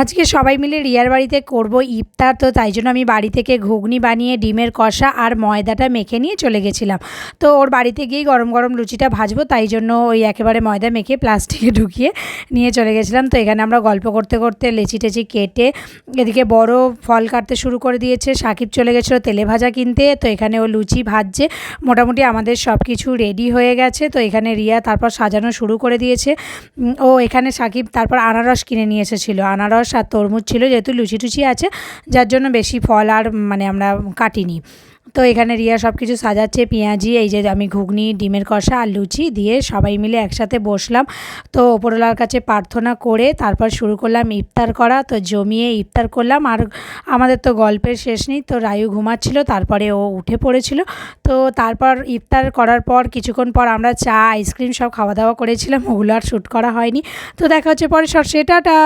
আজকে সবাই মিলে রিয়ার বাড়িতে করব ইফতার, তো তাই জন্য আমি বাড়ি থেকে ঘুগনি বানিয়ে ডিমের কষা আর ময়দাটা মেখে নিয়ে চলে গেছিলাম। তো ওর বাড়িতে গিয়েই গরম গরম লুচিটা ভাজবো, তাই জন্য ওই একেবারে ময়দা মেখে প্লাস্টিকে ঢুকিয়ে নিয়ে চলে গেছিলাম। তো এখানে আমরা গল্প করতে করতে লেচি টেচি কেটে এদিকে বড় ফল কাটতে শুরু করে দিয়েছে। সাকিব চলে গেছিলো তেলে ভাজা কিনতে, তো এখানে ও লুচি ভাজছে। মোটামুটি আমাদের সব কিছু রেডি হয়ে গেছে। তো এখানে রিয়া তারপর সাজানো শুরু করে দিয়েছে। ও এখানে সাকিব তারপর আনারস কিনে নিয়ে এসেছিলো, আনারস আর তরমুজ ছিল, যেহেতু লুচি টুচি আছে যার জন্য বেশি ফল আর আমরা কাটিনি। তো এখানে রিয়া সব কিছু সাজাচ্ছে, পেঁয়াজি, এই যে আমি ঘুগনি ডিমের কষা আর লুচি দিয়ে সবাই মিলে একসাথে বসলাম। তো ওপরওয়ালার কাছে প্রার্থনা করে তারপর শুরু করলাম ইফতার করা। তো জমিয়ে ইফতার করলাম, আর আমাদের তো গল্পের শেষ নেই। তো রায়ু ঘুমাচ্ছিল, তারপরে ও উঠে পড়েছিল। তো তারপর ইফতার করার পর কিছুক্ষণ পর আমরা চা আইসক্রিম সব খাওয়া দাওয়া করেছিলাম, ওগুলো আর শ্যুট করা হয়নি। তো দেখা হচ্ছে পরে, টাটা।